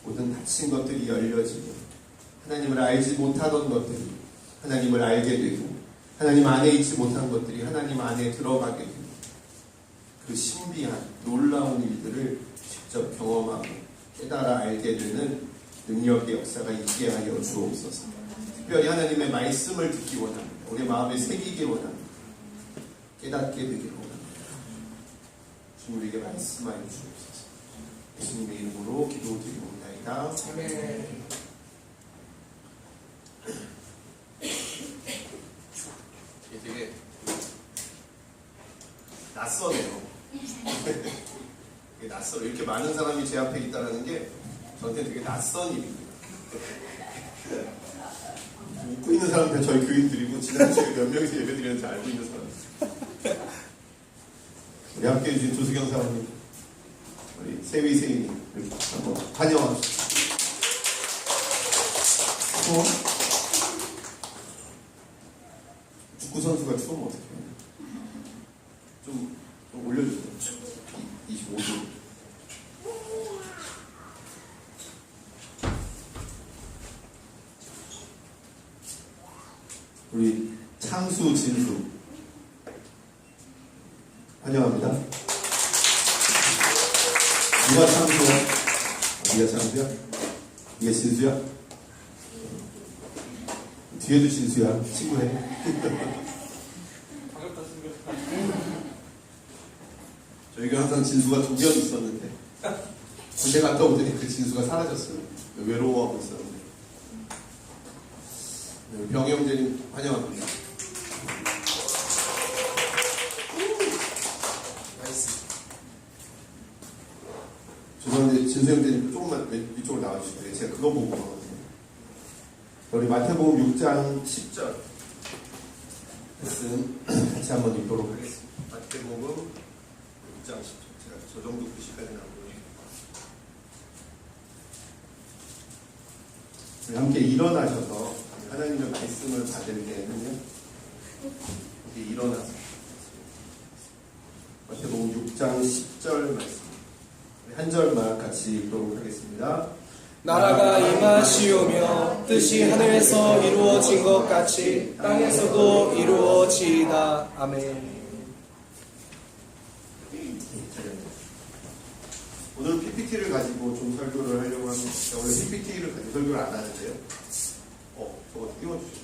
모든 닫힌 것들이 열려지고 하나님을 알지 못하던 것들이 하나님을 알게 되고 하나님 안에 있지 못한 것들이 하나님 안에 들어가게 되고 그 신비한 놀라운 일들을 직접 경험하고 깨달아 알게 되는 능력의 역사가 있게 하여 주옵소서. 특별히 하나님의 말씀을 듣기 원합니다. 우리 마음에 새기기 원합니다. 깨닫게 되기를 원합니다. 주님 우리에게 말씀하여 주옵소서. 예수님의 이름으로 기도드리옵나이다. 아멘. 이게 되게 낯서네요. 되게 낯설어. 이렇게 많은 사람이 제 앞에 있다는 게 저한테 되게 낯선 일입니다. 웃고 있는 사람들 저희 교인들이고 지난주에 몇 명이서 예배드리는지 알고 있는 사람. 우리 함께 해주신 조수경 사모님, 우리 세위 세인님 한번 환영합시다. 추워? 축구 선수가 추우면 어떡해요? 좀 올려주세요. 25도. 우리 창수, 진수 환영합니다. 누가 창수야? 네가 창수야? 네가 진수야? 뒤에도 진수야. 친구해. 반갑다 생겼다. 저희가 항상 진수가 2명 있었는데 군대 갔다 오더니 그 진수가 사라졌어요. 외로워하고 있었는데. 병희 형제님 환영합니다. 죄송한데 진수 형제님 조금만 이쪽으로 나와주시고요. 제가 그거 보고 가거든요. 우리 마태복음 6장 10절 말씀 같이 한번 읽도록 하겠습니다. 마태복음 6장 10절. 제가 저 정도 글씨까지는 안 보여요. 우리 함께 일어나셔서 하나님의 말씀을 받을 때는요, 이렇게 일어나서 마태복음 6장 10절 말씀 한 절만 같이 읽도록 하겠습니다. 나라가 임하시오며 뜻이 하늘에서 이루어진 것 같이 땅에서도 이루어지이다. 아멘. 오늘 PPT를 가지고 좀 설교를 하려고 합니다. 원래 PPT를 가지고 설교를 안 하는데요. 저거 띄워주시죠.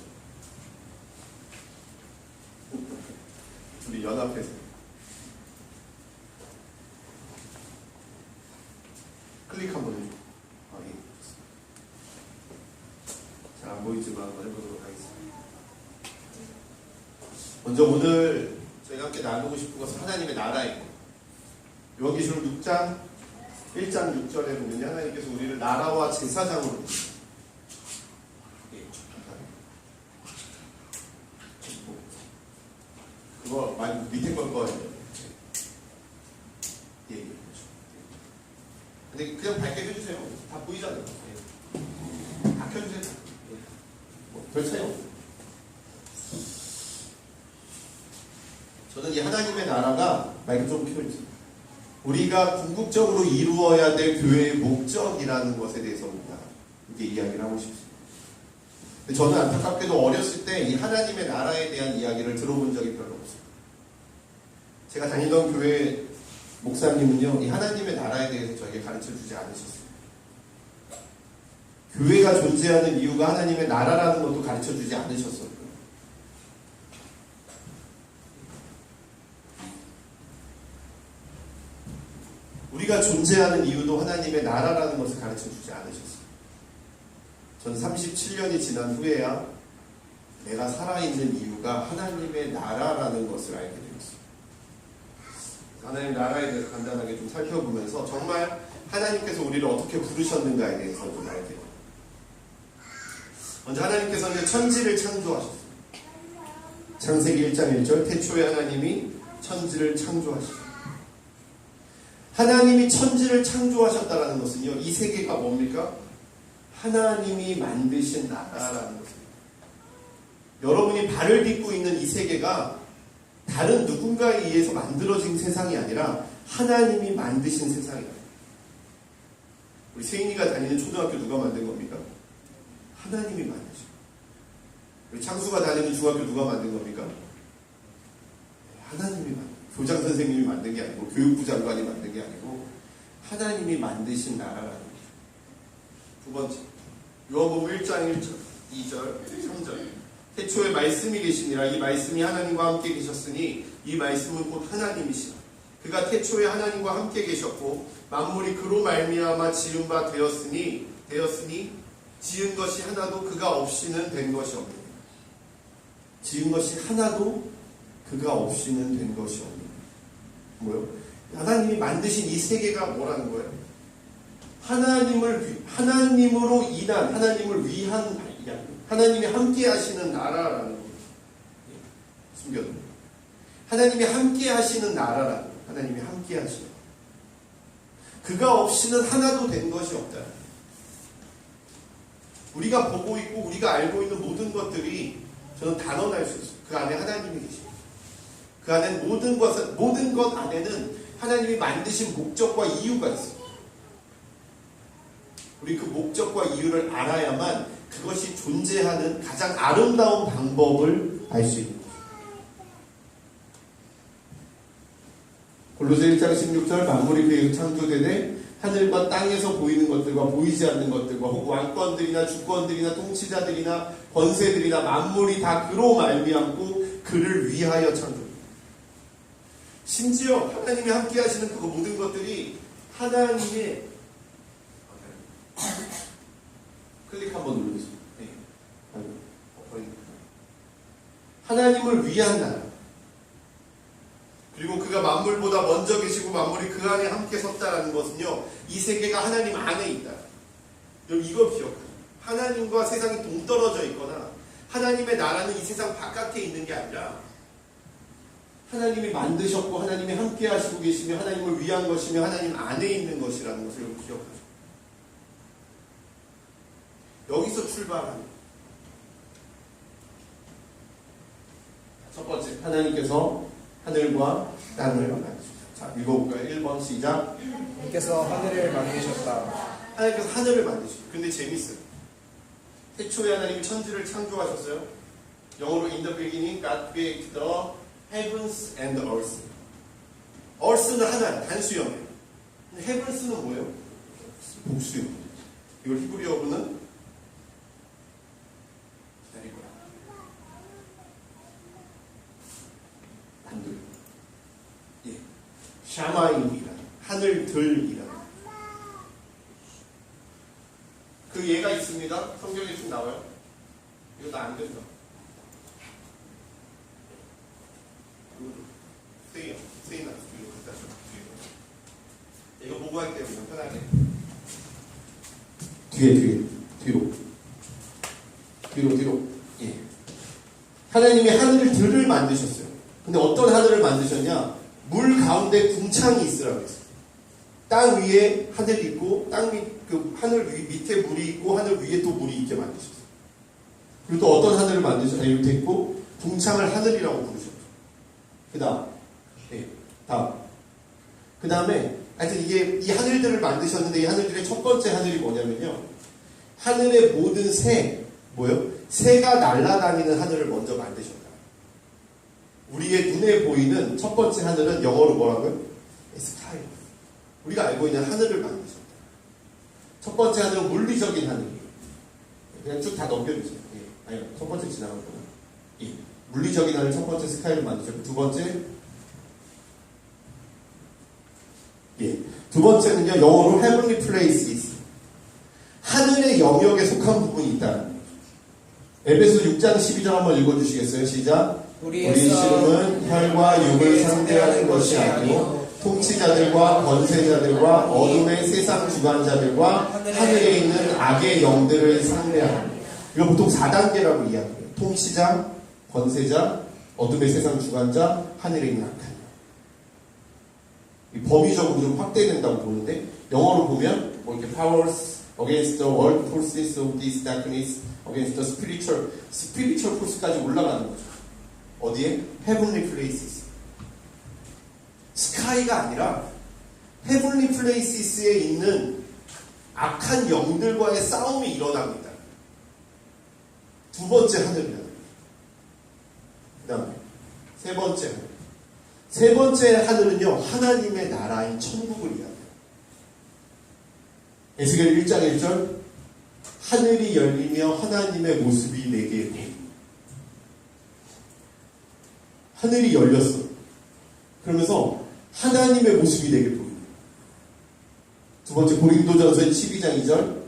우리 연합해서. 클릭 한번 해줘. 예. 잘 안 보이지만 한번 해보도록 하겠습니다. 먼저 오늘 저희가 함께 나누고 싶은 것은 하나님의 나라이고, 요한계시록 6장 1장 6절에 보면 하나님께서 우리를 나라와 제사장으로 부르십니다. 그거 많이 밑에 걸 거예요. 근데 그냥 밝게 해주세요. 다 보이잖아요. 다 켜주세요. 별 차이 없어요. 저는 이 하나님의 나라가 마이크 좀 켜주세요. 우리가 궁극적으로 이루어야 될 교회의 목적이라는 것에 대해서 우리가 이렇게 이야기를 하고 싶습니다. 저는 안타깝게도 어렸을 때 이 하나님의 나라에 대한 이야기를 들어본 적이 별로 없어요. 제가 다니던 교회 목사님은요, 이 하나님의 나라에 대해서 저에게 가르쳐 주지 않으셨어요. 교회가 존재하는 이유가 하나님의 나라라는 것도 가르쳐 주지 않으셨어요. 우리가 존재하는 이유도 하나님의 나라라는 것을 가르쳐 주지 않으셨어요. 전 37년이 지난 후에야 내가 살아있는 이유가 하나님의 나라라는 것을 알게 되었어요. 하나님의 나라에 대해서 간단하게 좀 살펴보면서 정말 하나님께서 우리를 어떻게 부르셨는가에 대해서 좀 알게 돼요. 먼저 하나님께서는 천지를 창조하셨어요. 창세기 1장 1절 태초에 하나님이 천지를 창조하셨어요. 하나님이 천지를 창조하셨다는 것은요, 이 세계가 뭡니까? 하나님이 만드신 나라라는 것입니다. 여러분이 발을 딛고 있는 이 세계가 다른 누군가에 의해서 만들어진 세상이 아니라 하나님이 만드신 세상이에요. 우리 세인이가 다니는 초등학교 누가 만든 겁니까? 하나님이 만드신. 우리 창수가 다니는 중학교 누가 만든 겁니까? 하나님이 만든. 교장 선생님이 만든 게 아니고 교육부 장관이 만든 게 아니고 하나님이 만드신 나라라는 거죠. 두 번째, 요한복음 1장 1절, 2절, 3절. 태초에 말씀이 계시니라. 이 말씀이 하나님과 함께 계셨으니 이 말씀은 곧 하나님이시라. 그가 태초에 하나님과 함께 계셨고 만물이 그로 말미암아 지은 바 되었으니 지은 것이 하나도 그가 없이는 된 것이 없느니라. 지은 것이 하나도 그가 없이는 된 것이 없느니라. 뭐요? 하나님이 만드신 이 세계가 뭐라는 거예요? 하나님으로 인한, 하나님을 위한, 하나님이 함께 하시는 나라라는 거예요. 숨겨둔. 하나님이 함께 하시는 나라라는 거예요. 하나님이 함께 하시는. 그가 없이는 하나도 된 것이 없다. 우리가 보고 있고 우리가 알고 있는 모든 것들이 저는 단언할 수 있어요. 그 안에 하나님이 계십니다. 그 안에 모든 것 안에는 하나님이 만드신 목적과 이유가 있습니다. 우리 그 목적과 이유를 알아야만 그것이 존재하는 가장 아름다운 방법을 알 수 있는 거죠. 골로새 1장 16절 만물이 그에게 창조되되 하늘과 땅에서 보이는 것들과 보이지 않는 것들과 혹 왕권들이나 주권들이나 통치자들이나 권세들이나 만물이 다 그로 말미암고 그를 위하여 창조됩니다. 심지어 하나님이 함께 하시는 그 모든 것들이 하나님의 클릭 한번 눌러주세요. 네. 하나님을 위한 나라. 그리고 그가 만물보다 먼저 계시고 만물이 그 안에 함께 섰다라는 것은요, 이 세계가 하나님 안에 있다. 여러분 이걸 기억하세요. 하나님과 세상이 동떨어져 있거나 하나님의 나라는 이 세상 바깥에 있는 게 아니라 하나님이 만드셨고 하나님이 함께 하시고 계시며 하나님을 위한 것이며 하나님 안에 있는 것이라는 것을 기억하죠. 여기서 출발합니다. 첫 번째, 하나님께서 하늘과 땅을 만드셨다. 자, 읽어볼까요? 1번 시작. 하나님께서 하늘을 만드셨다. 하나님께서 하늘을 만드셨어요. 근데 재밌어요. 태초에 하나님이 천지를 창조하셨어요. 영어로 in the beginning God created the heavens and the earth. earth는 하나, 단수형이에요. 근데 heavens는 뭐예요? 복수형. 이걸 히브리어로는 샤마임이라 하늘들이라 그 예가 있습니다. 성경에 쭉 나와요. 이거 나 안 된다. 세이나 이거 갖다 줘. 이거 보고 할 때 그냥 편하게 뒤로 예. 하나님이 하늘들을 만드셨어요. 근데 어떤 하늘을 만드셨냐? 물 가운데 궁창이 있으라고 했어요. 땅 위에 하늘이 있고 그 하늘 밑에 물이 있고 하늘 위에 또 물이 있게 만드셨어요. 그리고 또 어떤 하늘을 만드셨냐? 이렇게 있고 궁창을 하늘이라고 부르셨죠. 그 다음에 하여튼 이게 이 하늘들을 만드셨는데 이 하늘들의 첫 번째 하늘이 뭐냐면요. 하늘의 모든 새가 날아다니는 하늘을 먼저 만드셨다. 우리의 눈에 보이는 첫 번째 하늘은 영어로 뭐라고요? 스카이. 우리가 알고 있는 하늘을 만드셨다. 첫 번째 하늘은 물리적인 하늘이에요. 그냥 쭉 다 넘겨주세요. 예. 아니, 첫 번째 지나갔구나. 예. 물리적인 하늘 첫 번째 스카이를 만드셨고, 두 번째는요, 영어로 heavenly places. 하늘의 영역에 속한 부분이 있다는 거죠. 에베소 6장 12절 한번 읽어주시겠어요? 시작. 우리 씨름은 혈과 육을 상대하는 것이 아니요 통치자들과 권세자들과 어둠의 세상 주관자들과 하늘에 있는 악의 영들을 상대하는. 이거 보통 4단계라고 이야기해요. 통치자, 권세자, 어둠의 세상 주관자, 하늘에 있는 악한 영. 범위적으로 좀 확대된다고 보는데 영어로 보면 뭐 이렇게 powers against the world forces of this darkness against the spiritual force까지 올라가는 거죠. 어디에? heavenly places. 스카이가 아니라 heavenly places에 있는 악한 영들과의 싸움이 일어나고 있다. 두 번째 하늘이야. 그 다음에 세 번째 하늘. 세 번째 하늘은요, 하나님의 나라인 천국을 이야기해요. 에스겔 1장 1절, 하늘이 열리며 하나님의 모습이 내게 보인다. 하늘이 열렸어. 그러면서 하나님의 모습이 내게 보인다. 두 번째 고린도전서 12장 2절,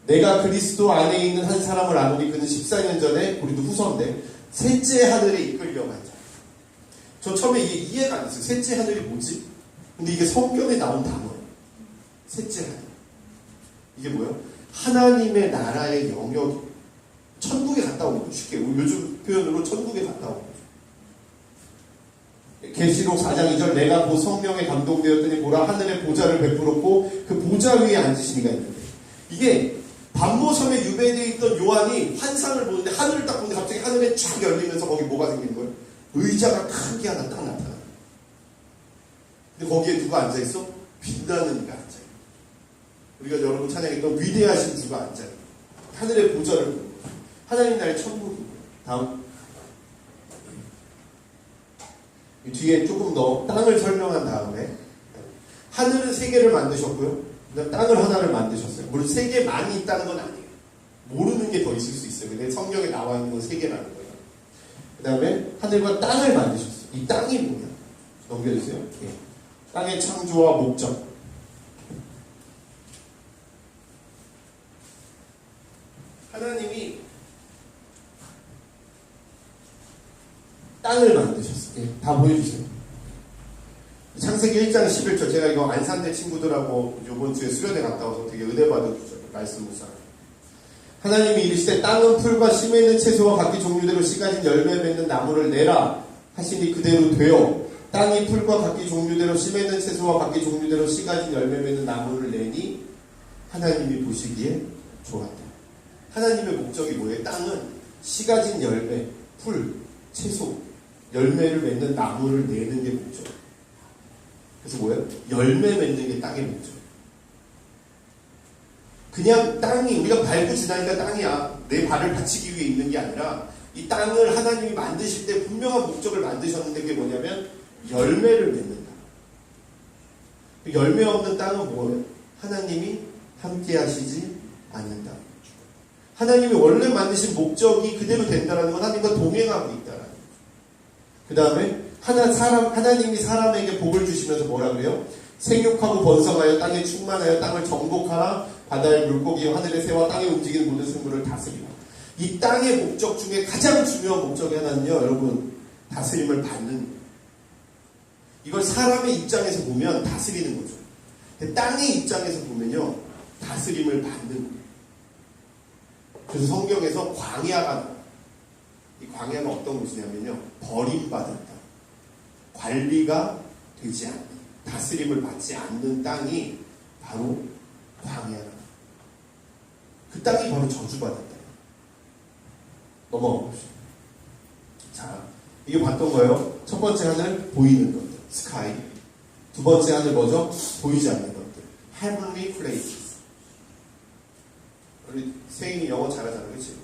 내가 그리스도 안에 있는 한 사람을 아노니 그는 14년 전에 고린도 후서인데 셋째 하늘에 이끌려간 자. 저 처음에 이게 이해가 안 됐어요. 셋째 하늘이 뭐지? 근데 이게 성경에 나온 단어예요. 셋째 하늘. 이게 뭐예요? 하나님의 나라의 영역이 천국에 갔다 온 거죠. 쉽게 요즘 표현으로 천국에 갔다 온 거죠. 계시록 4장 2절, 내가 그 성령에 감동되었더니 보라 하늘의 보좌를 베풀었고 그 보좌 위에 앉으시니가 있는데, 이게 반모섬에 유배되어 있던 요한이 환상을 보는데 하늘을 딱 보는데 갑자기 하늘에 쫙 열리면서 거기 뭐가 생기는 거예요? 의자가 큰 게 하나 딱 나타나요. 근데 거기에 누가 앉아있어? 빛나는 이가 앉아요. 우리가 여러분 찬양했던 위대하신 주가 앉아요. 하늘의 보좌를 보는 거예요. 하나님 나라의 천국이고요. 다음. 이 뒤에 조금 더 땅을 설명한 다음에, 하늘은 세 개를 만드셨고요. 그다음 땅을 하나를 만드셨어요. 물론 세 개 많이 있다는 건 아니에요. 모르는 게 더 있을 수 있어요. 근데 성경에 나와 있는 건 세 개라는 거예요. 그 다음에 하늘과 땅을 만드셨어요. 이 땅이 뭐냐? 넘겨주세요. 예. 땅의 창조와 목적. 하나님이 땅을 만드셨어요. 예. 다 보여주세요. 창세기 1장 11절. 제가 이거 안산대 친구들하고 요번 주에 수련회 갔다 와서 되게 은혜 받아주죠. 말씀 묵상. 하나님이 이르시되 땅은 풀과 심에 있는 채소와 각기 종류대로 씨 가진 열매 맺는 나무를 내라 하시니 그대로 되어 땅이 풀과 각기 종류대로 심에 있는 채소와 각기 종류대로 씨 가진 열매 맺는 나무를 내니 하나님이 보시기에 좋았다. 하나님의 목적이 뭐예요? 땅은 씨 가진 열매, 풀, 채소, 열매를 맺는 나무를 내는 게 목적. 그래서 뭐예요? 열매 맺는 게 땅의 목적. 그냥 땅이 우리가 밟고 지나니까 땅이야. 내 발을 받치기 위해 있는 게 아니라 이 땅을 하나님이 만드실 때 분명한 목적을 만드셨는데, 그게 뭐냐면 열매를 맺는다. 열매 없는 땅은 뭐예요? 하나님이 함께 하시지 않는다. 하나님이 원래 만드신 목적이 그대로 된다는 건 하나님과 동행하고 있다는 거죠. 그 다음에 하나님이 사람에게 복을 주시면서 뭐라 그래요? 생육하고 번성하여 땅에 충만하여 땅을 정복하라. 바다의 물고기와 하늘의 새와 땅에 움직이는 모든 생물을 다스리라. 이 땅의 목적 중에 가장 중요한 목적이 하나는요, 여러분, 다스림을 받는 거예요. 이걸 사람의 입장에서 보면 다스리는 거죠. 땅의 입장에서 보면요, 다스림을 받는 거예요. 그래서 성경에서 광야가 나와요. 이 광야는 어떤 곳이냐면요, 버림받은 땅, 관리가 되지 않는, 다스림을 받지 않는 땅이 바로 광야라. 그 땅이 바로 저주받은 땅. 넘어가 봅시다. 자, 이게 봤던 거예요. 첫 번째 하늘, 보이는 것들, 스카이. 두 번째 하늘 뭐죠? 보이지 않는 것들, heavenly places. 우리 세인이 영어 잘하잖아, 그렇지?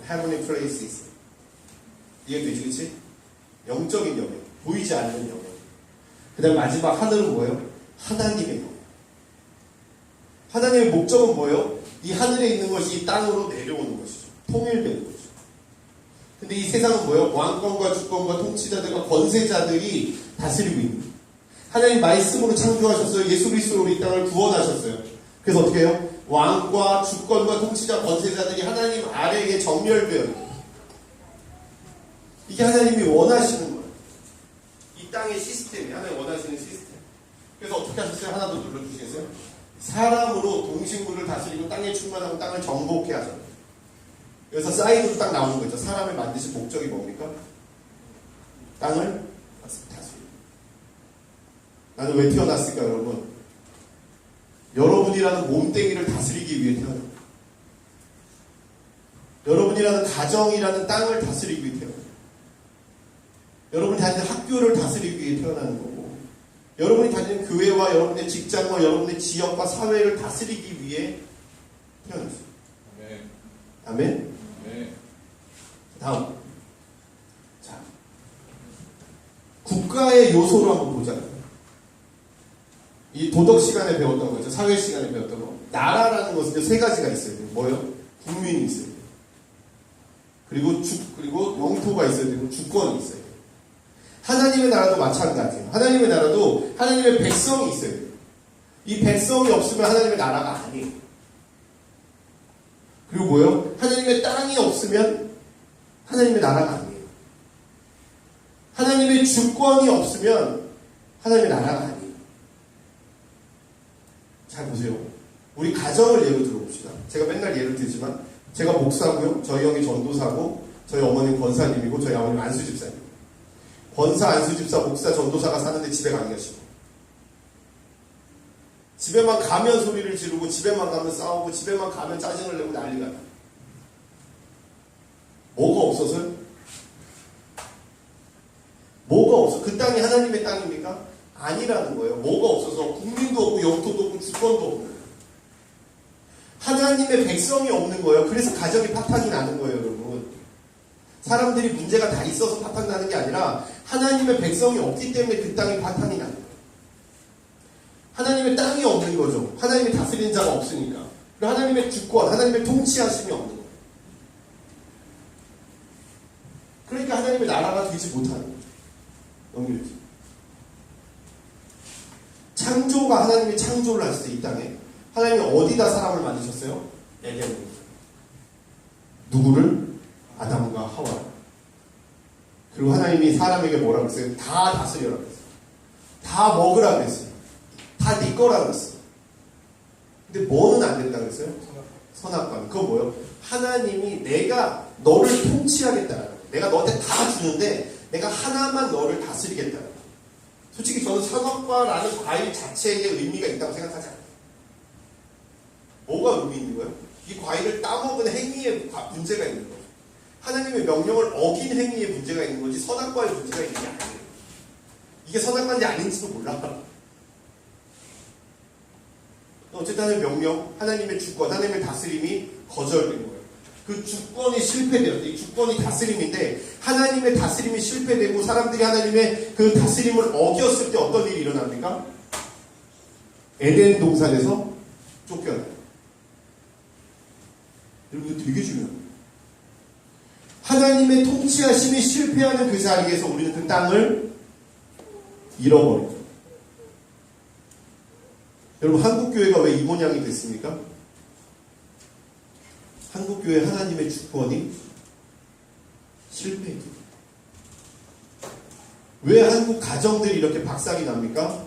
heavenly places. 이해되지, 그렇지? 영적인 영역, 보이지 않는 영역. 그 다음 마지막 하늘은 뭐예요? 하나님의 영역. 하나님의 목적은 뭐예요? 이 하늘에 있는 것이 이 땅으로 내려오는 것이죠. 통일되는 것이죠. 근데 이 세상은 뭐예요? 왕권과 주권과 통치자들과 권세자들이 다스리고 있는 거예요. 하나님 말씀으로 창조하셨어요. 예수 그리스도로 이 땅을 구원하셨어요. 그래서 어떻게 해요? 왕과 주권과 통치자, 권세자들이 하나님 아래에 정렬되어 있는 거예요. 이게 하나님이 원하시는 거예요. 이 땅의 시스템이 하나님 원하시는 시스템. 그래서 어떻게 하셨어요? 하나 더 눌러주시겠어요? 사람으로 동식물을 다스리고 땅에 충만하고 땅을 정복해 하셨어요. 여기서 사이드로 딱 나오는 거죠. 사람을 만드신 목적이 뭡니까? 땅을 다스리고. 나는 왜 태어났을까, 여러분? 여러분이라는 몸뚱이를 다스리기 위해 태어났어요. 여러분이라는 가정이라는 땅을 다스리기 위해 태어났어요. 여러분이 다니는 학교를 다스리기 위해 태어나는 거고, 여러분이 다니는 교회와 여러분의 직장과 여러분의 지역과 사회를 다스리기 위해 태어났어요. 아멘. 아멘. 네. 다음. 자, 국가의 요소로 한번 보자. 이 도덕 시간에 배웠던 거죠. 사회 시간에 배웠던 거. 나라라는 것은 세 가지가 있어요. 뭐요? 국민이 있어요. 그리고 영토가 있어야 되고 주권이 있어요. 하나님의 나라도 마찬가지예요. 하나님의 나라도 하나님의 백성이 있어요. 이 백성이 없으면 하나님의 나라가 아니에요. 그리고 뭐요? 하나님의 땅이 없으면 하나님의 나라가 아니에요. 하나님의 주권이 없으면 하나님의 나라가 아니에요. 잘 보세요. 우리 가정을 예로 들어봅시다. 제가 맨날 예를 들지만 제가 목사고요. 저희 형이 전도사고 저희 어머니는 권사님이고 저희 아버님 안수집사님. 권사, 안수집사, 목사, 전도사가 사는데 집에 가기가 싫어. 집에만 가면 소리를 지르고 집에만 가면 싸우고 집에만 가면 짜증을 내고 난리가 나. 뭐가 없어서요? 뭐가 없어? 그 땅이 하나님의 땅입니까? 아니라는 거예요. 뭐가 없어서 국민도 없고 영토도 없고 주권도 없고 하나님의 백성이 없는 거예요. 그래서 가정이 파탄이 나는 거예요, 여러분. 사람들이 문제가 다 있어서 파탄 나는 게 아니라 하나님의 백성이 없기 때문에 그 땅이 파탄이 나는 거예요. 하나님의 땅이 없는 거죠. 하나님의 다스리는 자가 없으니까. 그리고 하나님의 주권, 하나님의 통치하심이 없는 거예요. 그러니까 하나님의 나라가 되지 못하는 거죠. 연결되죠. 창조가 하나님이 창조를 하실 때 이 땅에 하나님이 어디다 사람을 만드셨어요? 에덴으로. 누구를? 아담과 하와. 그리고 하나님이 사람에게 뭐라고 했어요? 다 다스려라고 했어요. 다 먹으라고 했어요. 다 네 거라고 했어요. 근데 뭐는 안 된다고 했어요? 선악과는. 그거 뭐예요? 하나님이 내가 너를 통치하겠다라는 거예요. 내가 너한테 다 주는데 내가 하나만 너를 다스리겠다라는 거예요. 솔직히 저는 선악과라는 과일 자체에 의미가 있다고 생각하지 않아요. 뭐가 의미 있는 거예요? 이 과일을 따먹은 행위에 문제가 있는 거죠. 하나님의 명령을 어긴 행위에 문제가 있는 거지 선악과에 문제가 있는 게 아니에요. 이게 선악과인지 아닌지도 몰라. 어쨌든 하나님의 명령, 하나님의 주권, 하나님의 다스림이 거절된 거예요. 그 주권이 실패되었대. 이 주권이 다스림인데 하나님의 다스림이 실패되고 사람들이 하나님의 그 다스림을 어겼을 때 어떤 일이 일어납니까? 에덴 동산에서 쫓겨나요. 여러분 이거 되게 중요해요. 하나님의 통치하심이 실패하는 그 자리에서 우리는 그 땅을 잃어버려요. 여러분 한국교회가 왜 이 모양이 됐습니까? 한국교회 하나님의 주권이 실패했죠. 왜 한국 가정들이 이렇게 박살이 납니까?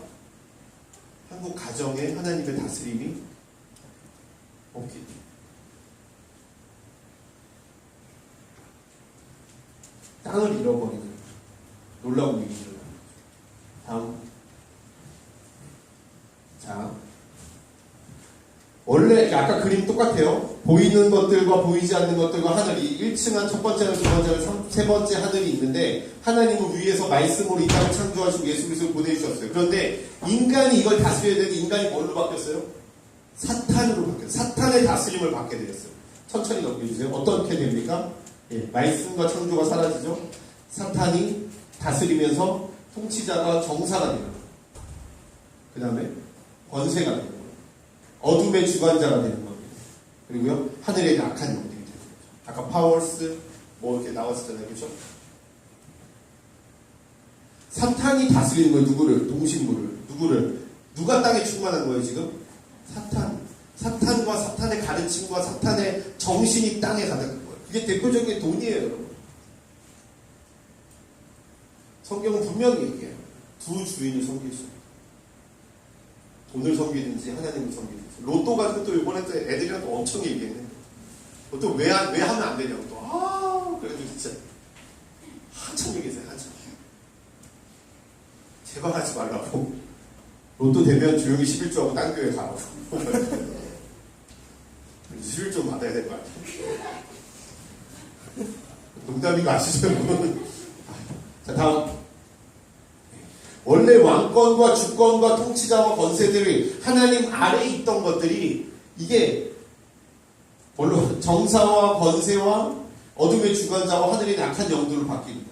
한국 가정에 하나님의 다스림이 없기 때문에. 땅을 잃어버리는 놀라운 일이 일어납니다. 다음. 자, 원래 아까 그림 똑같아요. 보이는 것들과 보이지 않는 것들과 하늘이 1층한 첫 번째 하늘, 두 번째 하늘, 세 번째 하늘이 있는데 하나님은 위에서 말씀으로 이 땅을 창조하시고 예수 그리스도를 보내주셨어요. 그런데 인간이 이걸 다스려야 되는데 인간이 뭘로 바뀌었어요? 사탄으로 바뀌었어요. 사탄의 다스림을 받게 되었어요. 천천히 넘겨주세요. 어떻게 됩니까? 예, 말씀과 창조가 사라지죠. 사탄이 다스리면서 통치자가 정사가 되는 거예요. 그 다음에 권세가 되는 거예요. 어둠의 주관자가 되는 겁니다. 그리고요 하늘의 악한 영들이 되는 거죠. 아까 파워스 뭐 이렇게 나왔었잖아요, 그렇죠? 사탄이 다스리는 거예요. 누구를? 동신물을. 누구를? 누가 땅에 충만한 거예요 지금? 사탄. 사탄과 사탄의 가르침과 사탄의 정신이 땅에 가득한 거예요. 그게 대표적인 돈이에요, 여러분. 성경은 분명히 얘기해요. 두 주인을 섬길 수 있어요. 돈을 섬기든지 하나님을 섬기든지. 로또 가지고 또 이번에 또 애들이랑 또 엄청 얘기했네. 또 왜 하면 안 되냐고 또. 그래도 진짜 한참 얘기했어요, 한참. 제발 하지 말라고. 로또 되면 조용히 11조하고 딴 교회 가라고. 11조 받아야 될 거 같아요. 농담인 거 아시죠, 여러분? 자, 다음. 원래 왕권과 주권과 통치자와 권세들이 하나님 아래에 있던 것들이 이게 물론 정사와 권세와 어둠의 주관자와 하늘의 약한 영들로 바뀝니다.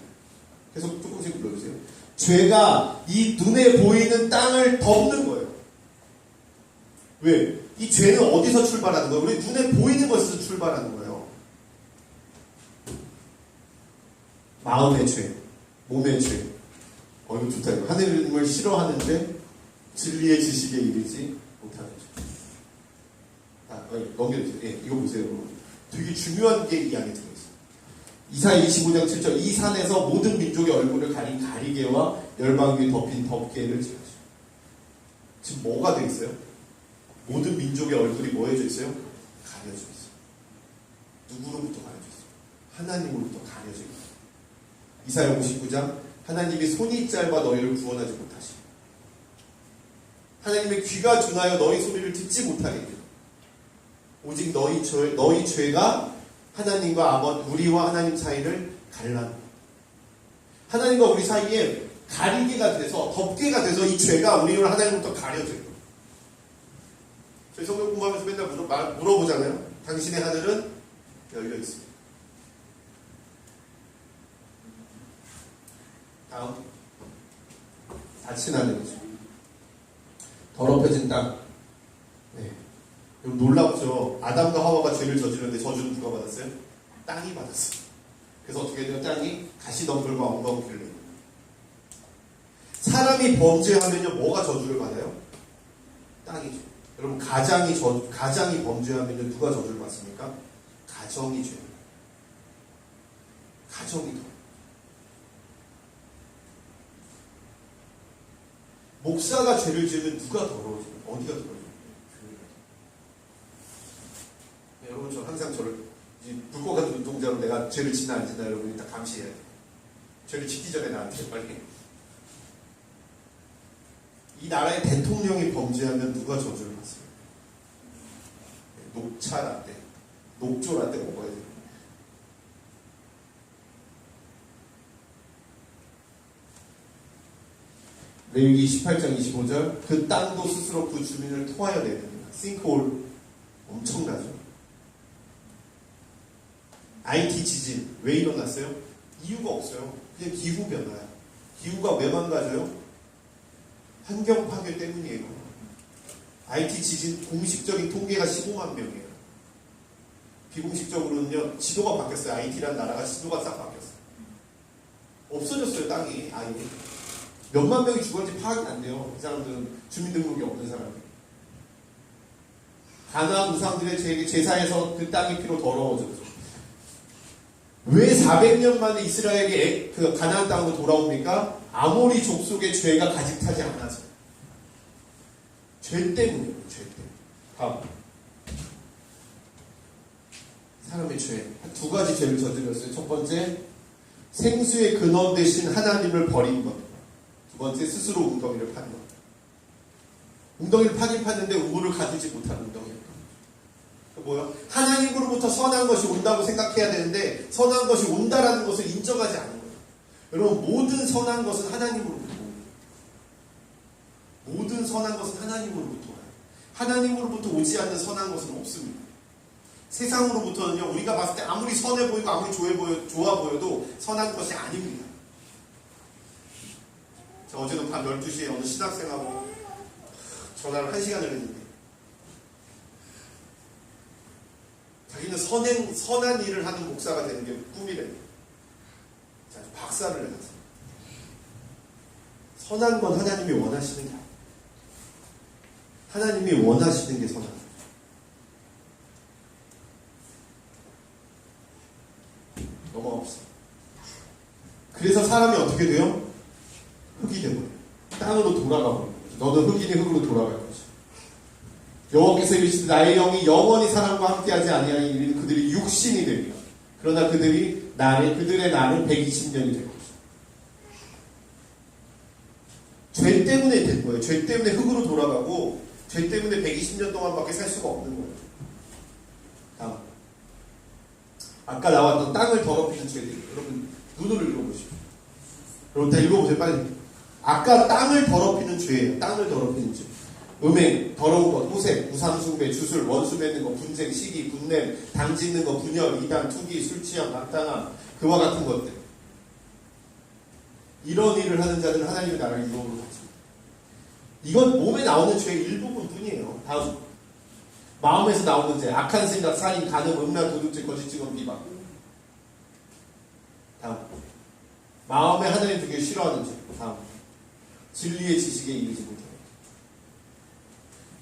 계속 조금씩 불러주세요. 죄가 이 눈에 보이는 땅을 덮는 거예요. 왜? 이 죄는 어디서 출발하는 거예요? 우리 눈에 보이는 것에서 출발하는 거예요. 마음의 죄, 몸의 죄. 이거 좋다. 이거. 하나님을 싫어하는데 진리의 지식에 이르지 못하는 죄. 넘겨주세요. 예, 이거 보세요. 되게 중요한 게 이 안에 들어있어요. 이사야 25장 7절 이 산에서 모든 민족의 얼굴을 가린 가리개와 열방 위에 덮인 덮개를 지으시오. 지금 뭐가 되어 있어요? 모든 민족의 얼굴이 뭐 해져 있어요? 가려져 있어요. 누구로부터 가려져 있어요? 하나님으로부터 가려져 있어요. 이사야 59장 하나님이 손이 짧아 너희를 구원하지 못하시고 하나님의 귀가 둔하여 너희 소리를 듣지 못하게 해요. 오직 너희 죄가 하나님과 우리와 하나님 사이를 갈라놓은 하나님과 우리 사이에 가리개가 돼서 덮개가 돼서 이 죄가 우리를 하나님부터 가려져요. 저희 성경 공부하면서 맨날 물어보잖아요. 당신의 하늘은 열려 있습니다. 다음 닫힌 하늘이죠. 더럽혀진 땅. 네. 놀랍죠. 아담과 하와가 죄를 저지르는데 저주는 누가 받았어요? 땅이 받았어요. 그래서 어떻게 돼요? 땅이 가시덤불과 엉겅퀴를. 사람이 범죄하면요 뭐가 저주를 받아요? 땅이죠. 여러분 가장이 범죄하면요 누가 저주를 받습니까? 가정이 죄. 가정이 더. 목사가 죄를 지으면 누가 더러워져요? 어디가 더러워져요? 네, 여러분 저 항상 저를 불꽃 같은 눈동자로 내가 죄를 지나 안 지나 여러분이 다 감시해야 돼요. 죄를 짓기 전에 나한테 빨리. 이 나라의 대통령이 범죄하면 누가 저주를 받습니까? 네, 녹차라떼, 녹조라떼 먹어야 돼요. 레위기 18장 25절 그 땅도 스스로 그 주민을 토하여 내립니다. 싱크홀 엄청나죠. IT 지진 왜 일어났어요? 이유가 없어요. 그냥 기후 변화야. 기후가 왜 망가져요? 환경 파괴 때문이에요. IT 지진 공식적인 통계가 15만 명이에요. 비공식적으로는요 지도가 바뀌었어요. IT라는 나라가 지도가 싹 바뀌었어요. 없어졌어요. 땅이 아예. 몇만 명이 죽었는지 파악이 안 돼요. 이 사람들은 주민등록이 없는 사람이에요. 가나안 우상들의 제사에서 그 땅이 피로 더러워졌죠. 왜 400년 만에 이스라엘이 그 가나안 땅으로 돌아옵니까? 아모리 족속의 죄가 가직하지 않아서. 죄 때문이에요. 죄 때문에. 다음. 사람의 죄. 두 가지 죄를 저질렀어요. 첫 번째, 생수의 근원 대신 하나님을 버린 것. 두 번째, 스스로 웅덩이를 파는 것. 웅덩이를 파긴 팠는데 우물을 가두지 못한 웅덩이였다. 그 뭐야? 하나님으로부터 선한 것이 온다고 생각해야 되는데 선한 것이 온다라는 것을 인정하지 않는 거예요. 여러분 모든 선한 것은 하나님으로부터 옵니다. 모든 선한 것은 하나님으로부터 와요. 하나님으로부터 오지 않는 선한 것은 없습니다. 세상으로부터는요 우리가 봤을 때 아무리 선해 보이고 아무리 좋아 보여도 선한 것이 아닙니다. 저 어제도 밤 12시에 어느 신학생하고 전화를 1시간을 했는데 자기는 선한 일을 하는 목사가 되는 게 꿈이래요. 자, 박사를 해놨어요. 선한 건 하나님이 원하시는 게 아니에요. 하나님이 원하시는 게 선한 거예요. 넘어갑시다. 그래서 사람이 어떻게 돼요? 흙이 되버려요. 땅으로 돌아가 버려요. 너는 흙이니 흙으로 돌아갈 것이야. 여호와께서 이르시되 나의 영이 영원히 사람과 함께하지 아니하니 이르는 그들이 육신이 됩니다. 그러나 그들의 날은 120년이 될 것이다. 죄 때문에 된 거예요. 죄 때문에 흙으로 돌아가고 죄 때문에 120년 동안밖에 살 수가 없는 거예요. 다음. 아까 나왔던 땅을 더럽히는 죄들. 여러분 눈으로 읽어보십시오. 여러분 다 읽어보세요. 빨리. 아까 땅을 더럽히는 죄예요. 땅을 더럽히는 죄. 음행, 더러운 것, 호색, 우상숭배, 주술, 원수 맺는 것, 분쟁, 시기, 분냄, 당 짓는 것, 분열, 이단, 투기, 술취함, 낙당함, 그와 같은 것들. 이런 일을 하는 자들은 하나님의 나라를 유혹으로 받습니다. 이건 몸에 나오는 죄의 일부분 뿐이에요. 다음. 마음에서 나오는 죄, 악한 생각, 살인, 간음, 음란, 도둑질, 거짓 증언, 비방. 다음. 마음에 하나님 두기를 싫어하는 죄. 다음. 진리의 지식에 이르지 못해요.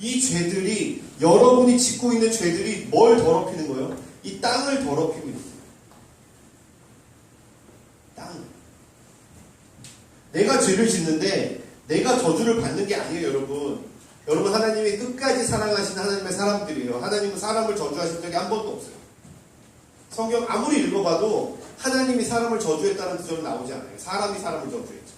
이 죄들이, 여러분이 짓고 있는 죄들이 뭘 더럽히는 거예요? 이 땅을 더럽히고 있어요. 땅. 내가 죄를 짓는데 내가 저주를 받는 게 아니에요, 여러분. 여러분, 하나님이 끝까지 사랑하시는 하나님의 사람들이에요. 하나님은 사람을 저주하신 적이 한 번도 없어요. 성경 아무리 읽어봐도 하나님이 사람을 저주했다는 구절은 나오지 않아요. 사람이 사람을 저주했죠.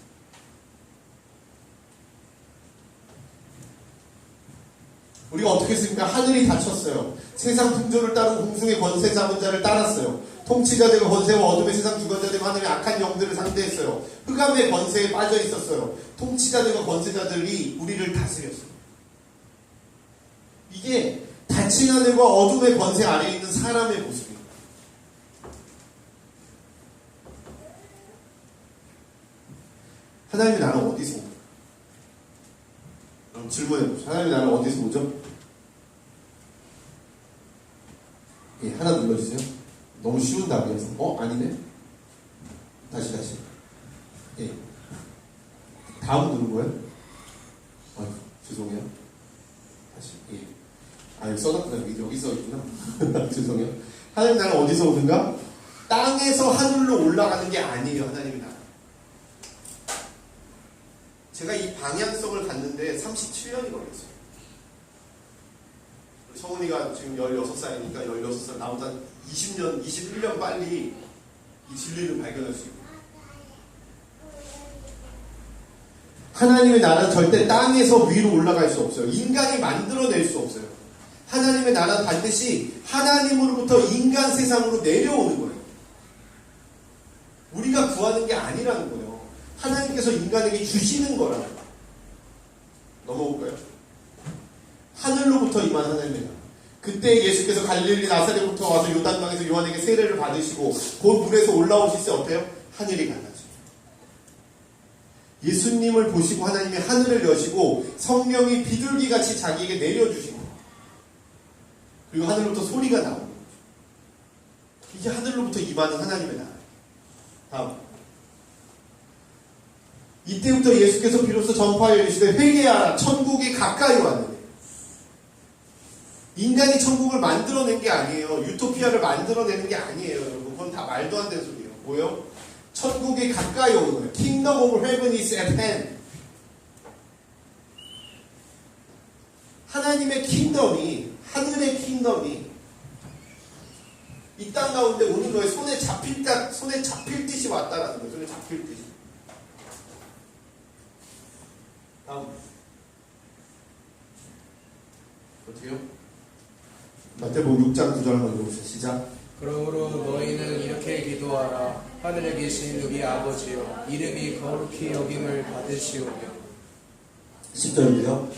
우리가 어떻게 했습니까? 하늘이 닫혔어요. 세상 풍조를 따르고 공중의 권세 잡은 자를 따랐어요. 통치자 되고 권세와 어둠의 세상 주관자 되고 하늘의 악한 영들을 상대했어요. 흑암의 권세에 빠져 있었어요. 통치자 되고 권세자들이 우리를 다스렸어요. 이게 닫힌 하늘과 어둠의 권세 아래에 있는 사람의 모습입니다. 하나님의 나라는 어디서 옵니까? 그럼 질문해보죠. 하나님의 나라는 어디서 오죠? 예, 하나 눌러주세요. 너무 쉬운 답이어서. 아니네? 다시. 예. 다음 누른 거예요? 죄송해요. 다시. 예. 여기 써놨구나. 여기 써있구나. 죄송해요. 하나님 나라는 어디서 오는가? 땅에서 하늘로 올라가는 게 아니에요. 하나님의 나라. 제가 이 방향성을 갖는데 37년이 걸렸어요. 성훈이가 지금 16살이니까 16살 나보다 20년, 21년 빨리 이 진리를 발견할 수 있고. 하나님의 나라는 절대 땅에서 위로 올라갈 수 없어요. 인간이 만들어낼 수 없어요. 하나님의 나라는 반드시 하나님으로부터 인간 세상으로 내려오는 거예요. 우리가 구하는 게 아니라는 거예요. 하나님께서 인간에게 주시는 거라는 거예요. 넘어올까요? 하늘로부터 임한 하나님의 나라. 그때 예수께서 갈릴리 나사렛부터 와서 요단강에서 요한에게 세례를 받으시고 곧 물에서 올라오실 때 어때요? 하늘이 갈라져요. 예수님을 보시고 하나님이 하늘을 여시고 성령이 비둘기같이 자기에게 내려주신 거예요. 그리고 하늘로부터 소리가 나오는 거죠. 이게 하늘로부터 임하는 하나님의 나라예요. 다음. 이때부터 예수께서 비로소 전파하여 이르시되 회개하라 천국이 가까이 왔느니. 인간이 천국을 만들어낸 게 아니에요. 유토피아를 만들어내는 게 아니에요. 여러분. 그건 다 말도 안 되는 소리예요. 뭐예요? 천국이 가까이 오는 거예요. Kingdom of Heaven is at hand. 하나님의 킹덤이, 하늘의 킹덤이 이 땅 가운데 오는 거예요. 손에 잡힐 듯이 왔다라는 거예요. 손에 잡힐 듯이. 다음. 어떻게요? 마태복음 6장 9절 한번 읽어보세요. 시작. 그러므로 너희는 이렇게 기도하라. 하늘에 계신 우리 아버지여, 이름이 거룩히 여김을 받으시오며 10절인데요.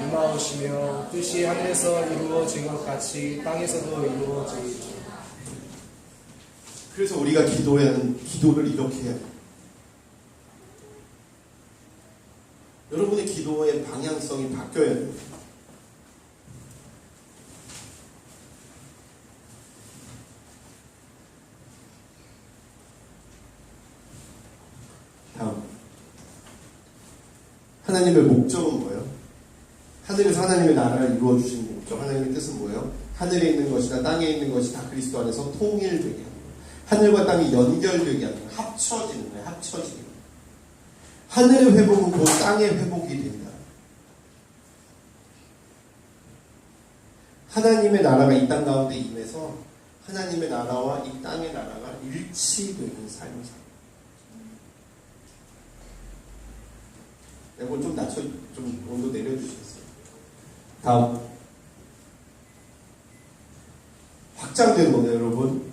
임하오시며 뜻이 하늘에서 이루어진 것 같이 땅에서도 이루어지이다. 그래서 우리가 기도하는 기도를 이렇게 해야 돼요. 여러분의 기도의 방향성이 바뀌어야 돼요. 다음. 하나님의 목적은 뭐예요? 하늘에서 하나님의 나라를 이루어주신 목적. 하나님의 뜻은 뭐예요? 하늘에 있는 것이나 땅에 있는 것이 다 그리스도 안에서 통일되게 하는 거예요. 하늘과 땅이 연결되게 하는 거예요. 합쳐지는 거예요. 합쳐지는 거예요. 하늘의 회복은 곧 땅의 회복이 된다. 하나님의 나라가 이 땅 가운데 임해서 하나님의 나라와 이 땅의 나라가 일치되는 삶을 살아요. 이건 좀 좀 온도 내려주시겠어요? 다음. 확장되는 거네요, 여러분.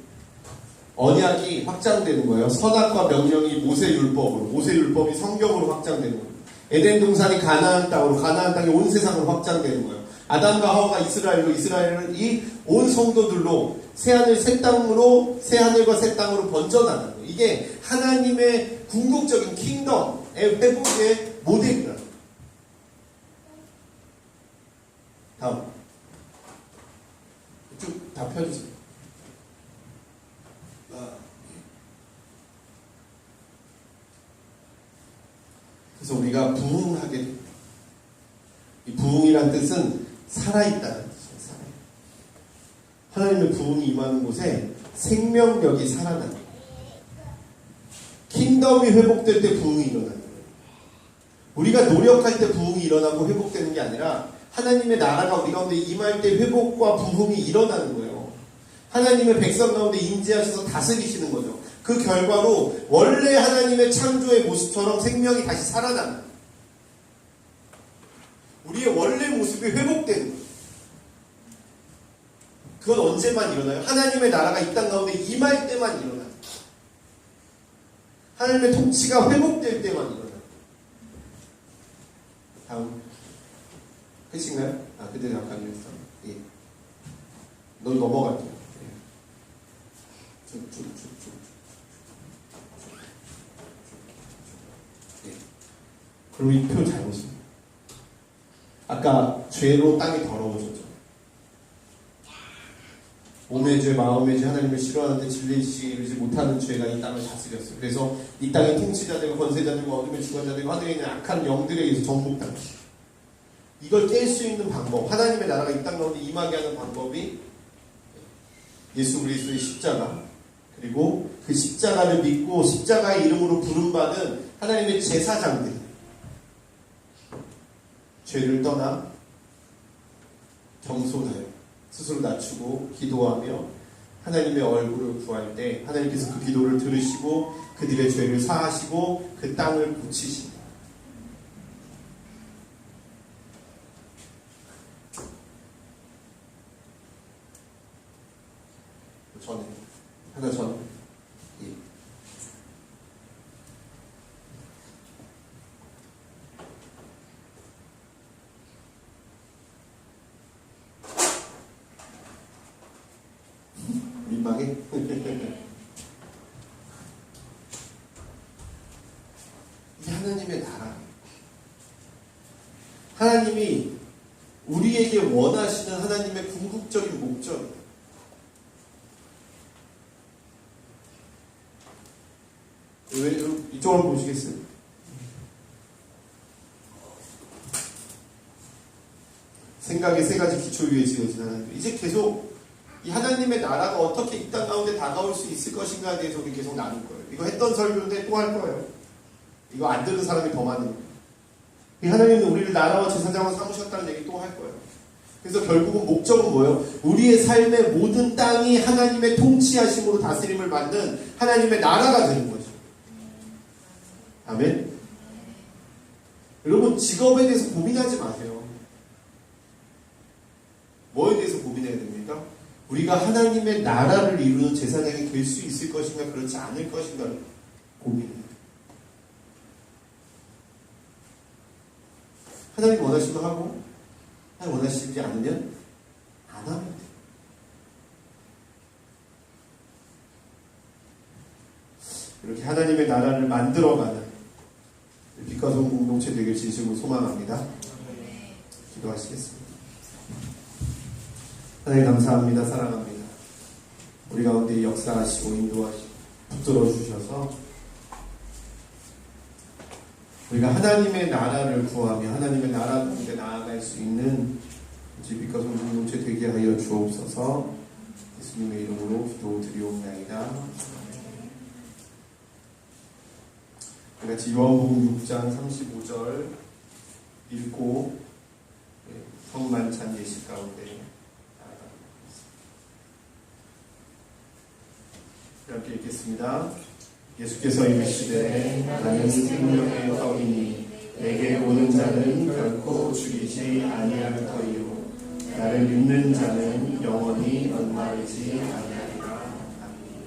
언약이 확장되는 거예요. 선악과 명령이 모세율법으로, 모세율법이 성경으로 확장되는 거예요. 에덴 동산이 가나안 땅으로, 가나안 땅이 온 세상으로 확장되는 거예요. 아담과 하와가 이스라엘로, 이스라엘은 이 온 성도들로 새하늘 새 땅으로, 새하늘과 새 땅으로 번져나가는 거예요. 이게 하나님의 궁극적인 킹덤의 회복의 모델이라는 거예요. 다음 쭉 다 펴주세요. 그래서 우리가 부흥하게 됩니다. 이 부흥이란 뜻은 살아있다는 뜻이에요. 하나님의 부흥이 임하는 곳에 생명력이 살아나는 거예요. 킹덤이 회복될 때 부흥이 일어나는 거예요. 우리가 노력할 때 부흥이 일어나고 회복되는 게 아니라 하나님의 나라가 우리 가운데 임할 때 회복과 부흥이 일어나는 거예요. 하나님의 백성 가운데 임재하셔서 다스리시는 거죠. 그 결과로 원래 하나님의 창조의 모습처럼 생명이 다시 살아나는 거예요. 우리의 원래 모습이 회복되는 거예요. 그건 언제만 일어나요? 하나님의 나라가 이 땅 가운데 임할 때만 일어나요. 하나님의 통치가 회복될 때만 일어나요. 다음. 끝인가요? 아, 그때 잠깐 했어. 예. 넌 넘어갈게요. 예. 쭉. 예. 그럼 이 표 잘못입니다. 아까 죄로 땅이 더러워졌죠. 몸의 죄, 마음의 죄, 하나님을 싫어하는데 진리의 지식에 이르지 못하는 죄가 이 땅을 다스렸어요. 그래서 이 땅의 통치자들과 권세자들과 어둠의 주관자들과 하늘에 있는 악한 영들에 의해서 정복당했어요. 이걸 깰 수 있는 방법, 하나님의 나라가 이 땅 가운데 임하게 하는 방법이 예수 그리스도의 십자가, 그리고 그 십자가를 믿고 십자가의 이름으로 부름받은 하나님의 제사장들, 죄를 떠나 겸손하여 스스로 낮추고 기도하며 하나님의 얼굴을 구할 때 하나님께서 그 기도를 들으시고 그들의 죄를 사하시고 그 땅을 고치십니다. 전에 하나 전 예. 민망해? 이게 하나님의 나라. 하나님이 우리에게 원하시는 하나님의 궁극적인 목적. 왜 이쪽으로 보시겠어요? 생각의 세 가지 기초 위에 지어진 하나님. 이제 계속 이 하나님의 나라가 어떻게 이 땅 가운데 다가올 수 있을 것인가에 대해서 우리 계속 나눌 거예요. 이거 했던 설교인데 또 할 거예요. 이거 안 들은 사람이 더 많은 거예요. 이 하나님은 우리를 나라와 제사장으로 삼으셨다는 얘기 또 할 거예요. 그래서 결국은 목적은 뭐예요? 우리의 삶의 모든 땅이 하나님의 통치하심으로 다스림을 받는 하나님의 나라가 되는 거죠. 아멘? 여러분, 직업에 대해서 고민하지 마세요. 뭐에 대해서 고민해야 됩니까? 우리가 하나님의 나라를 이루는 제사장이 될 수 있을 것인가 그렇지 않을 것인가를 고민해요. 하나님 원하시면 하고 하나님 원하시지 않으면 안 하면 돼요. 이렇게 하나님의 나라를 만들어가는 빛과 소금 공동체 되길 진심으로 소망합니다. 기도하시겠습니다. 하나님 감사합니다. 사랑합니다. 우리 가운데 역사하시고 인도하시고 붙들어 주셔서 우리가 하나님의 나라를 구하며 하나님의 나라 가운데 나아갈 수 있는 빛과 소금 공동체 되게 하여 주옵소서. 예수님의 이름으로 기도드리옵나이다. 같이 요한복음 6장 35절 읽고 성만찬 예식 가운데 함께 읽겠습니다. 예수께서 이르시되 나는 생명의 떡이니 내게 오는 자는 결코 죽이지 아니할 터이요 나를 믿는 자는 영원히 멸망하지 아니하리라. 아멘.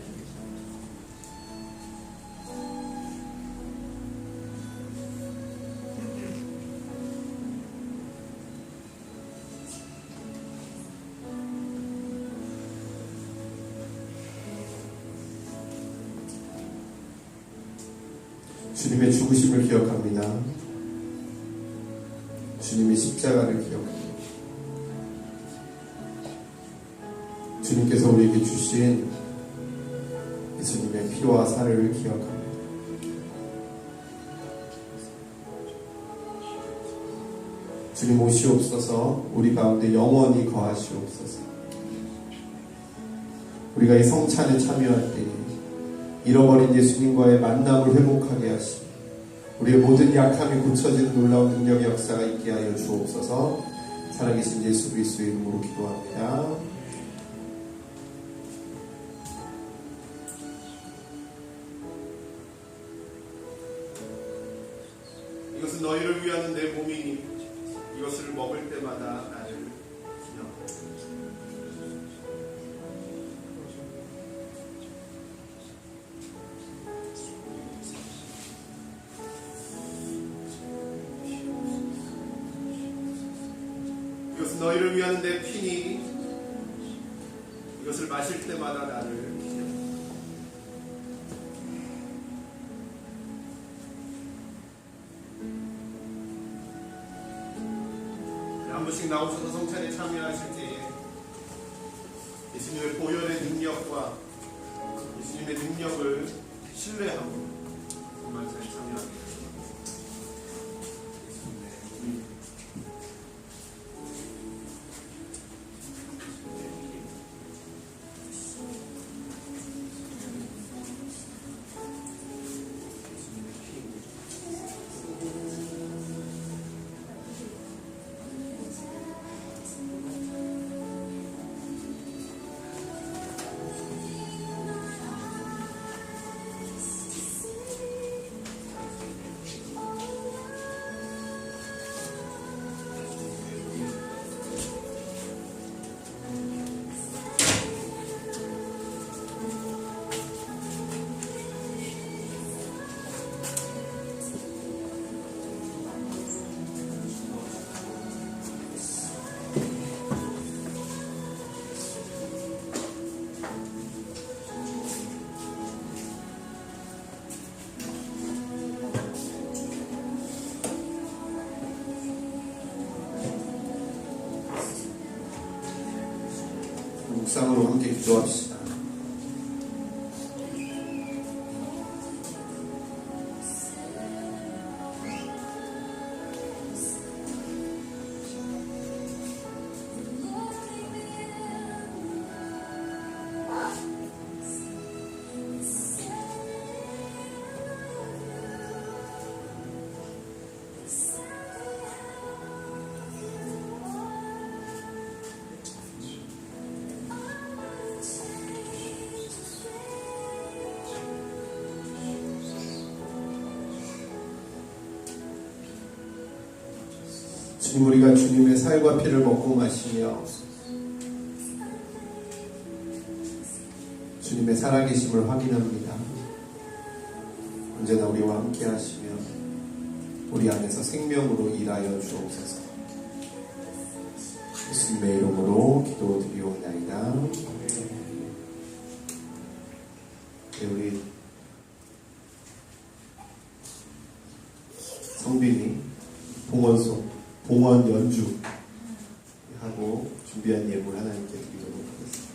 주님의 죽으심을 기억합니다. 주님의 십자가를 기억합니다. 주님께서 우리에게 주신 예수님의 피와 살을 기억합니다. 주님 오시옵소서. 우리 가운데 영원히 거하시옵소서. 우리가 이 성찬에 참여할 때에 잃어버린 예수님과의 만남을 회복하게 하시고 우리의 모든 약함이 고쳐지는 놀라운 능력의 역사가 있게 하여 주옵소서. 살아계신 예수 그리스도의 이름으로 기도합니다. 이것은 너희를 위하는 내 몸이니 이것을 먹을 때마다 나를 기념하라. 이것은 너희를 위하는 내 피니 이것을 마실 때마다 나를 기념하라. 한 분씩 나오셔서 성찬에 참여하실 때에 예수님의 보혈의 능력과 예수님의 능력을 신뢰하고 성찬에 참여하게 예수님의 묵상으로 함께 기도합시다. 주님, 우리가 주님의 살과 피를 먹고 마시며 주님의 살아계심을 확인합니다. 언제나 우리와 함께 하시며 우리 안에서 생명으로 일하여 주옵소서. 예수님의 이름으로 기도드리옵나이다. 네, 우리 성빈이 봉헌 연주하고 준비한 예물 하나님께 드리도록 하겠습니다.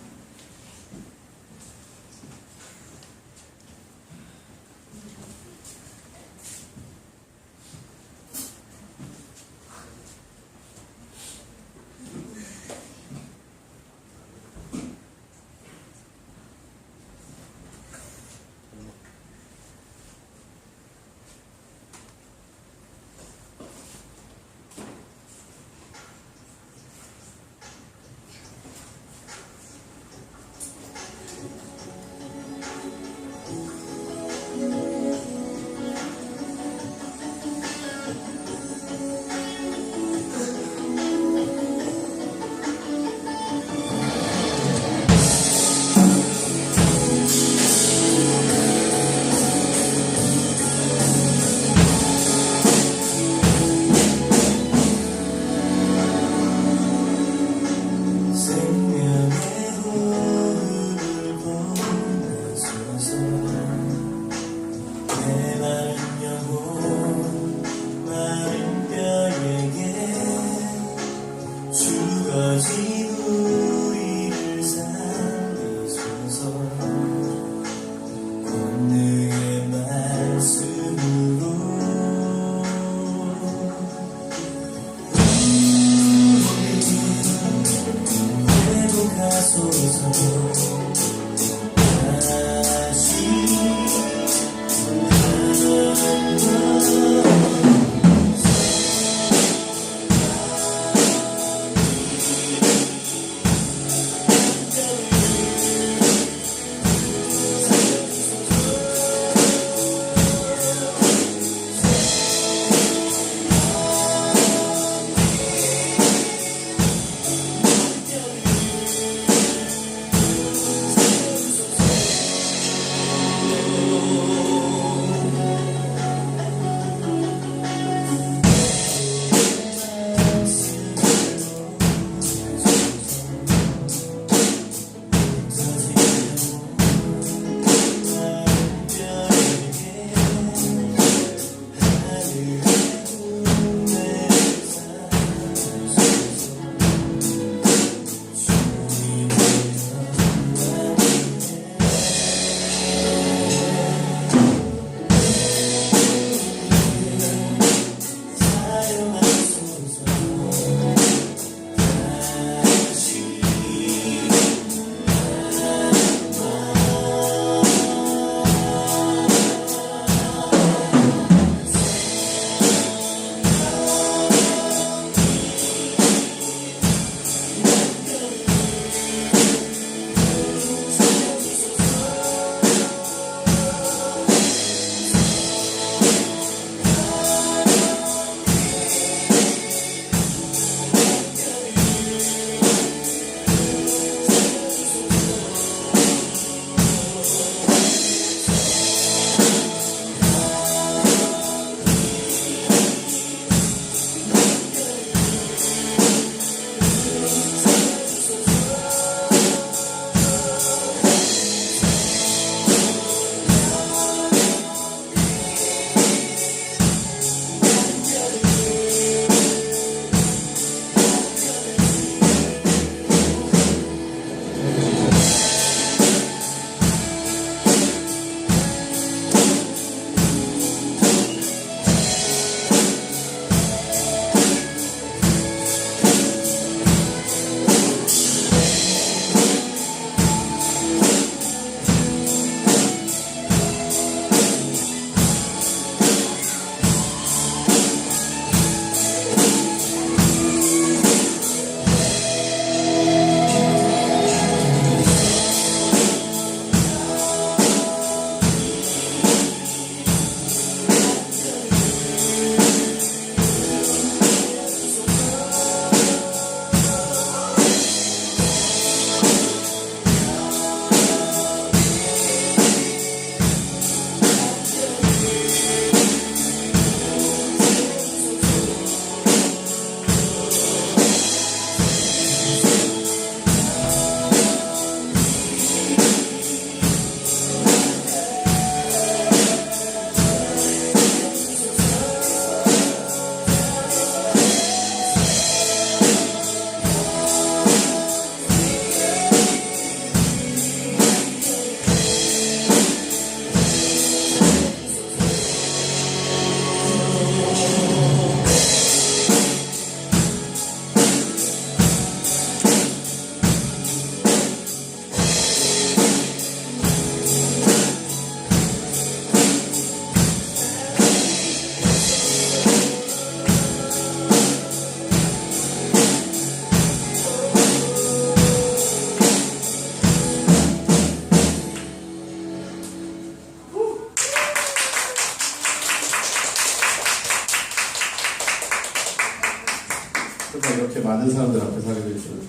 정말 이렇게 많은 사람들 앞에서 하게 될 줄은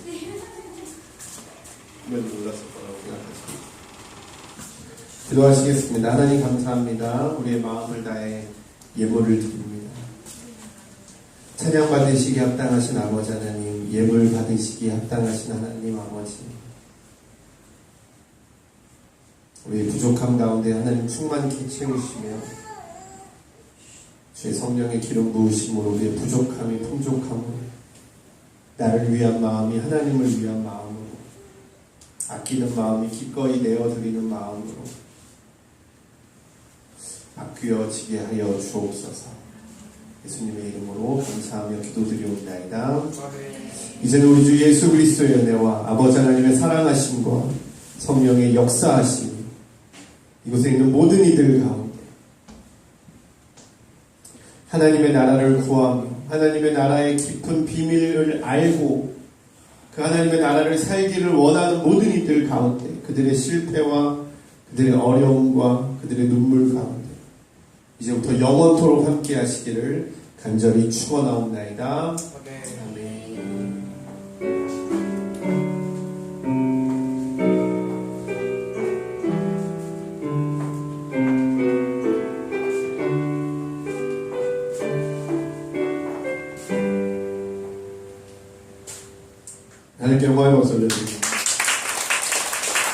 분명히 몰랐을 거라고 생각했습니다. 기도하시겠습니다. 하나님 감사합니다. 우리의 마음을 다해 예물을 드립니다. 찬양 받으시기 합당하신 아버지 하나님, 예물 받으시기 합당하신 하나님 아버지, 우리의 부족함 가운데 하나님 충만케 채우시며 주의 성령의 기름 부으심으로 우리의 부족함이 풍족함으로 나를 위한 마음이 하나님을 위한 마음으로, 아끼는 마음이 기꺼이 내어드리는 마음으로 바뀌어지게 하여 주옵소서. 예수님의 이름으로 감사하며 기도드리옵나이다. 아멘. 이제는 우리 주 예수 그리스도의 은혜와 아버지 하나님의 사랑하심과 성령의 역사하심이 이곳에 있는 모든 이들 가운데 하나님의 나라를 구하며 하나님의 나라의 깊은 비밀을 알고 그 하나님의 나라를 살기를 원하는 모든 이들 가운데 그들의 실패와 그들의 어려움과 그들의 눈물 가운데 이제부터 영원토록 함께 하시기를 간절히 축원하옵나이다. 아멘. 하나님께 영광의 박수 올려드립니다.